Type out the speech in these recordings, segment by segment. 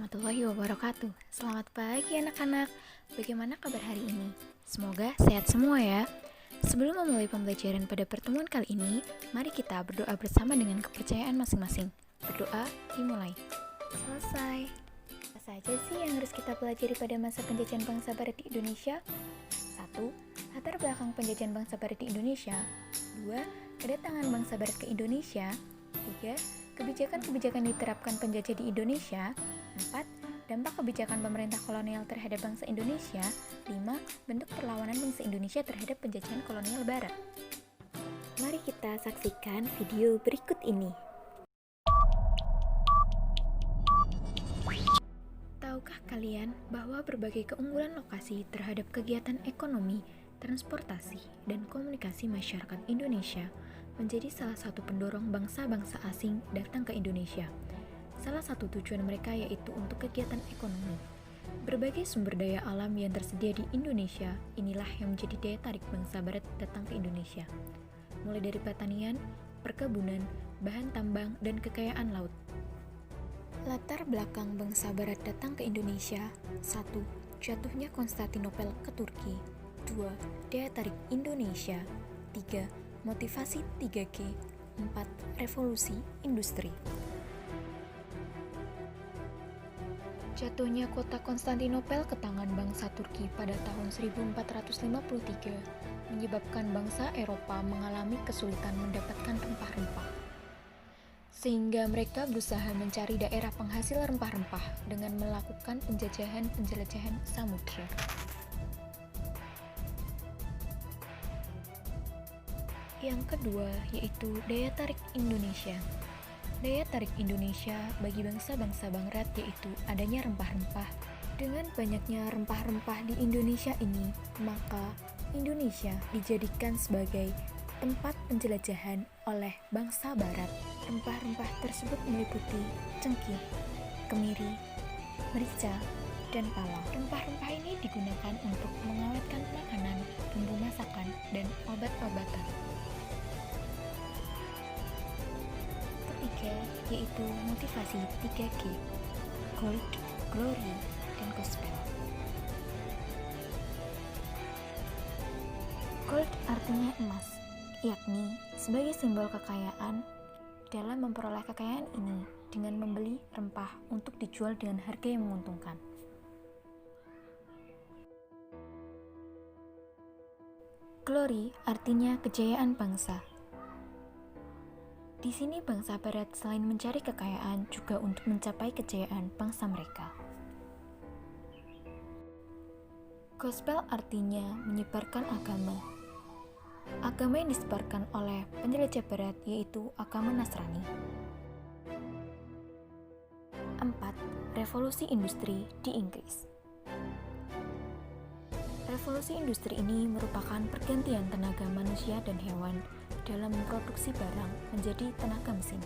warahmatullahi wabarakatuh. Selamat pagi anak-anak. Bagaimana kabar hari ini? Semoga sehat semua ya. Sebelum memulai pembelajaran pada pertemuan kali ini, mari kita berdoa bersama dengan kepercayaan masing-masing. Berdoa dimulai. Selesai. Apa saja sih yang harus kita pelajari pada masa penjajahan bangsa barat di Indonesia? 1. Latar belakang penjajahan bangsa barat di Indonesia. 2. Kedatangan bangsa barat ke Indonesia. 3. Kebijakan-kebijakan diterapkan penjajah di Indonesia. 4. Dampak kebijakan pemerintah kolonial terhadap bangsa Indonesia. 5. Bentuk perlawanan bangsa Indonesia terhadap penjajahan kolonial barat. Mari kita saksikan video berikut ini. Tahukah kalian bahwa berbagai keunggulan lokasi terhadap kegiatan ekonomi, transportasi, dan komunikasi masyarakat Indonesia menjadi salah satu pendorong bangsa-bangsa asing datang ke Indonesia. Salah satu tujuan mereka yaitu untuk kegiatan ekonomi. Berbagai sumber daya alam yang tersedia di Indonesia, inilah yang menjadi daya tarik bangsa barat datang ke Indonesia. Mulai dari pertanian, perkebunan, bahan tambang, dan kekayaan laut. Latar belakang bangsa barat datang ke Indonesia. 1. Jatuhnya Konstantinopel ke Turki. 2. Daya tarik Indonesia. 3. Motivasi 3G. 4. Revolusi industri. Jatuhnya kota Konstantinopel ke tangan bangsa Turki pada tahun 1453 menyebabkan bangsa Eropa mengalami kesulitan mendapatkan rempah-rempah. Sehingga mereka berusaha mencari daerah penghasil rempah-rempah dengan melakukan penjelajahan samudra. Yang kedua yaitu daya tarik Indonesia. Daya tarik Indonesia bagi bangsa-bangsa barat yaitu adanya rempah-rempah. Dengan banyaknya rempah-rempah di Indonesia ini, maka Indonesia dijadikan sebagai tempat penjelajahan oleh bangsa barat. Rempah-rempah tersebut meliputi cengkih, kemiri, merica, dan pala. Rempah-rempah ini digunakan untuk mengawetkan makanan, bumbu masakan, dan obat-obatan. Ketiga, yaitu motivasi 3G, Gold, Glory, dan Gospel. Gold artinya emas, yakni sebagai simbol kekayaan. Dalam memperoleh kekayaan ini dengan membeli rempah untuk dijual dengan harga yang menguntungkan. Glory artinya kejayaan bangsa. Di sini bangsa barat selain mencari kekayaan juga untuk mencapai kejayaan bangsa mereka. Gospel artinya menyebarkan agama. Agama yang disebarkan oleh penjelajah barat yaitu agama Nasrani. 4. Revolusi industri di Inggris. Revolusi industri ini merupakan pergantian tenaga manusia dan hewan dalam memproduksi barang menjadi tenaga mesin.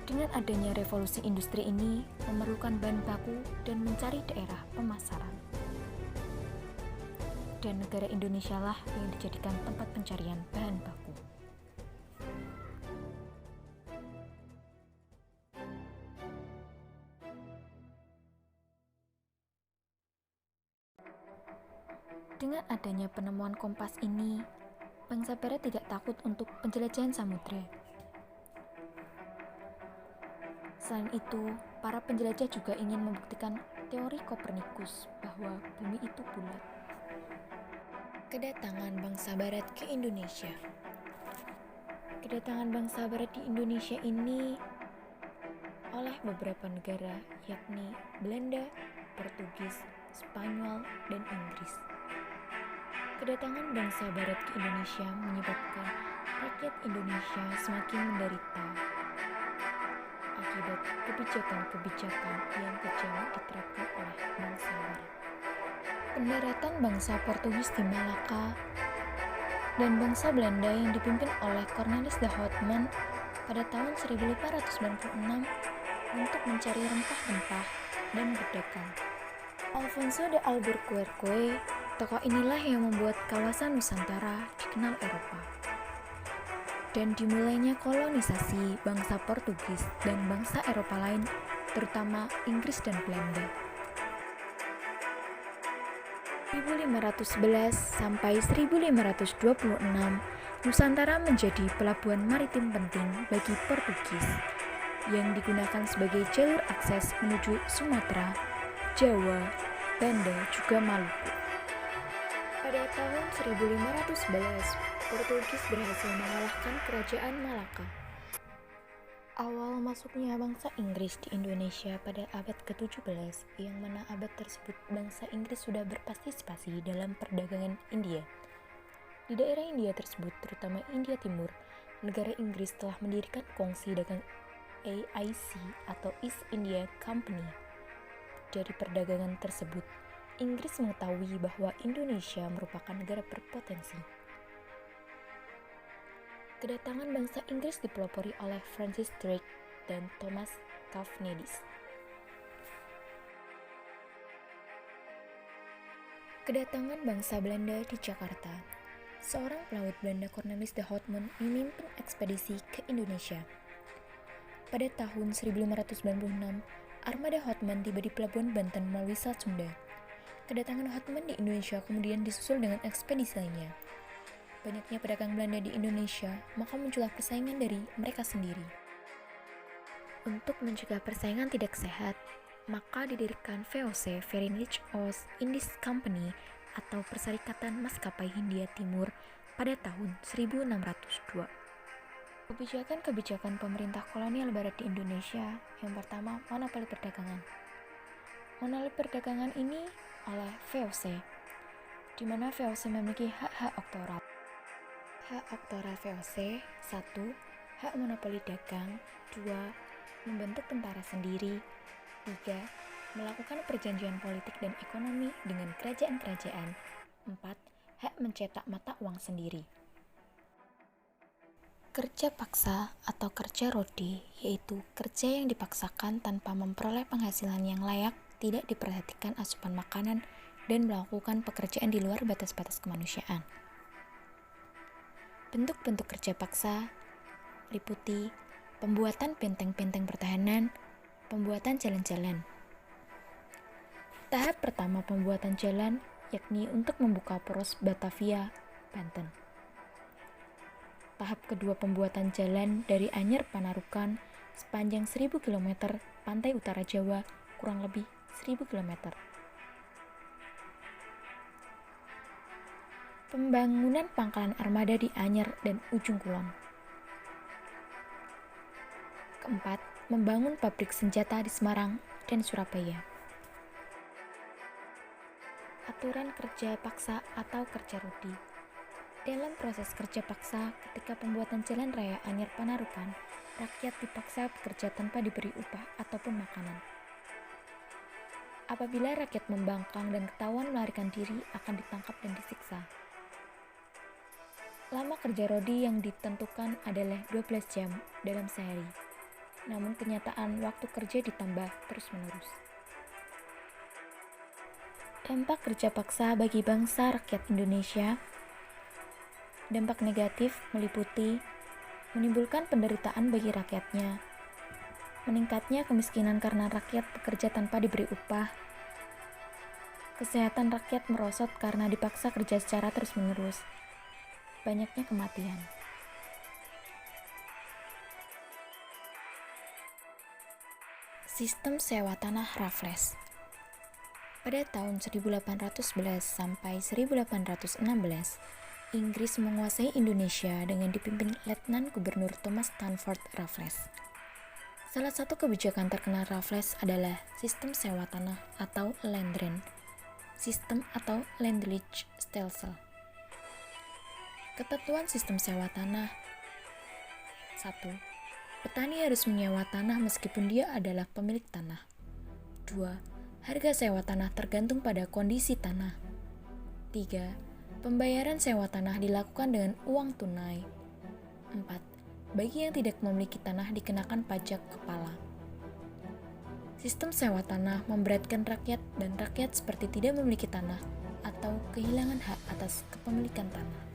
Dengan adanya revolusi industri ini memerlukan bahan baku dan mencari daerah pemasaran. Dan negara Indonesia lah yang dijadikan tempat pencarian bahan baku. Dengan adanya penemuan kompas ini, bangsa barat tidak takut untuk penjelajahan samudra. Selain itu, para penjelajah juga ingin membuktikan teori Kopernikus bahwa bumi itu bulat. Kedatangan bangsa barat ke Indonesia. Kedatangan bangsa barat di Indonesia ini oleh beberapa negara, yakni Belanda, Portugis, Spanyol, dan Inggris. Kedatangan bangsa barat ke Indonesia menyebabkan rakyat Indonesia semakin menderita akibat kebijakan-kebijakan yang kejam diterapkan oleh bangsa barat. Pendaratan bangsa Portugis di Malaka dan bangsa Belanda yang dipimpin oleh Cornelis de Houtman pada tahun 1596 untuk mencari rempah-rempah dan berdagang. Alfonso de Albuquerque, tokoh inilah yang membuat kawasan Nusantara dikenal Eropa. Dan dimulainya kolonisasi bangsa Portugis dan bangsa Eropa lain terutama Inggris dan Belanda. 1511 sampai 1526, Nusantara menjadi pelabuhan maritim penting bagi Portugis yang digunakan sebagai jalur akses menuju Sumatera, Jawa, Banda, juga Maluku. Pada tahun 1511, Portugis berhasil mengalahkan Kerajaan Malaka. Awal masuknya bangsa Inggris di Indonesia pada abad ke-17, yang mana abad tersebut bangsa Inggris sudah berpartisipasi dalam perdagangan India. Di daerah India tersebut, terutama India Timur, negara Inggris telah mendirikan kongsi dagang AIC atau East India Company. Dari perdagangan tersebut, Inggris mengetahui bahwa Indonesia merupakan negara berpotensi. Kedatangan bangsa Inggris dipelopori oleh Francis Drake dan Thomas Cavendish. Kedatangan bangsa Belanda di Jakarta. Seorang pelaut Belanda, Cornelis de Houtman, memimpin ekspedisi ke Indonesia. Pada tahun 1596, armada Houtman tiba di Pelabuhan Banten melalui Selat Sunda. Kedatangan Houtman di Indonesia kemudian disusul dengan ekspedisi lainnya. Banyaknya pedagang Belanda di Indonesia, maka muncullah persaingan dari mereka sendiri. Untuk mencegah persaingan tidak sehat, maka didirikan VOC (Voynich Oost Indies Company) atau Perserikatan Maskapai Hindia Timur pada tahun 1602. Kebijakan-kebijakan pemerintah kolonial Barat di Indonesia. Yang pertama, monopoli perdagangan. Monopoli perdagangan ini oleh VOC, di mana VOC memiliki hak-hak oktoral. Hak oktoral VOC: 1. Hak monopoli dagang. 2. Membentuk tentara sendiri. 3. Melakukan perjanjian politik dan ekonomi dengan kerajaan-kerajaan. 4. Hak mencetak mata uang sendiri. Kerja paksa atau kerja rodi, yaitu kerja yang dipaksakan tanpa memperoleh penghasilan yang layak, tidak diperhatikan asupan makanan, dan melakukan pekerjaan di luar batas-batas kemanusiaan. Bentuk-bentuk kerja paksa meliputi pembuatan benteng-benteng pertahanan, pembuatan jalan-jalan. Tahap pertama pembuatan jalan yakni untuk membuka poros Batavia, Banten. Tahap kedua pembuatan jalan dari Anyer Panarukan sepanjang 1000 km pantai utara Jawa, kurang lebih 1000 km. Pembangunan pangkalan armada di Anyer dan Ujung Kulon. Keempat, membangun pabrik senjata di Semarang dan Surabaya. Aturan kerja paksa atau kerja rodi. Dalam proses kerja paksa, ketika pembuatan jalan raya Anyer Panarukan, rakyat dipaksa bekerja tanpa diberi upah ataupun makanan. Apabila rakyat membangkang dan ketahuan melarikan diri, akan ditangkap dan disiksa. Lama kerja rodi yang ditentukan adalah 12 jam dalam sehari. Namun kenyataan waktu kerja ditambah terus-menerus. Dampak kerja paksa bagi bangsa rakyat Indonesia. Dampak negatif meliputi menimbulkan penderitaan bagi rakyatnya, meningkatnya kemiskinan karena rakyat bekerja tanpa diberi upah, kesehatan rakyat merosot karena dipaksa kerja secara terus-menerus, banyaknya kematian. Sistem sewa tanah Raffles. Pada tahun 1811 sampai 1816, Inggris menguasai Indonesia dengan dipimpin Letnan Gubernur Thomas Stanford Raffles. Salah satu kebijakan terkenal Raffles adalah sistem sewa tanah atau land rent, sistem atau land lease stelsel. Ketentuan sistem sewa tanah. 1. Petani harus menyewa tanah meskipun dia adalah pemilik tanah. 2. Harga sewa tanah tergantung pada kondisi tanah. 3. Pembayaran sewa tanah dilakukan dengan uang tunai. 4. Bagi yang tidak memiliki tanah dikenakan pajak kepala. Sistem sewa tanah memberatkan rakyat dan rakyat seperti tidak memiliki tanah atau kehilangan hak atas kepemilikan tanah.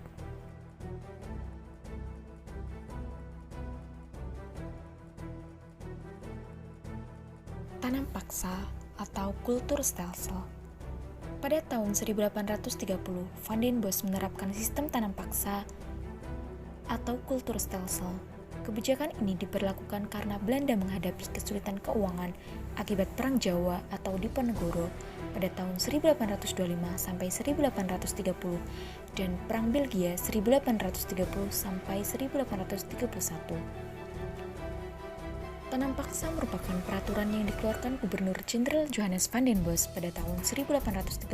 paksa atau kultur stelsel. Pada tahun 1830, Van den Bosch menerapkan sistem tanam paksa atau kultur stelsel. Kebijakan ini diberlakukan karena Belanda menghadapi kesulitan keuangan akibat Perang Jawa atau Diponegoro pada tahun 1825 sampai 1830 dan Perang Belgia 1830 sampai 1831. Tanam paksa merupakan peraturan yang dikeluarkan Gubernur Jenderal Johannes van den Bosch pada tahun 1830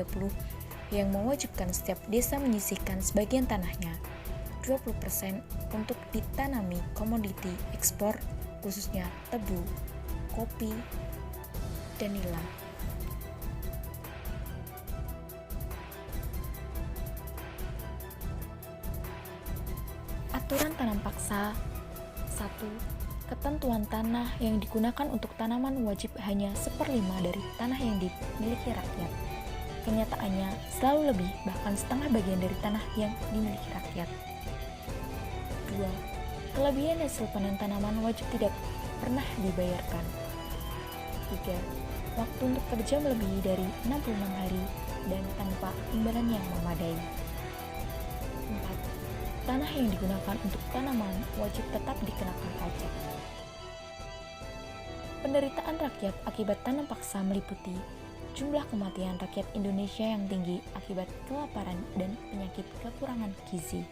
yang mewajibkan setiap desa menyisihkan sebagian tanahnya 20% untuk ditanami komoditi ekspor, khususnya tebu, kopi, dan nila. Aturan tanam paksa 1. Ketentuan tanah yang digunakan untuk tanaman wajib hanya 1/5 dari tanah yang dimiliki rakyat. Kenyataannya selalu lebih, bahkan setengah bagian dari tanah yang dimiliki rakyat. 2. Kelebihan hasil panen tanaman wajib tidak pernah dibayarkan. 3. Waktu untuk kerja melebihi dari 66 hari dan tanpa imbalan yang memadai. 4. Tanah yang digunakan untuk tanaman wajib tetap dikenakan pajak. Penderitaan rakyat akibat tanam paksa meliputi jumlah kematian rakyat Indonesia yang tinggi akibat kelaparan dan penyakit kekurangan gizi.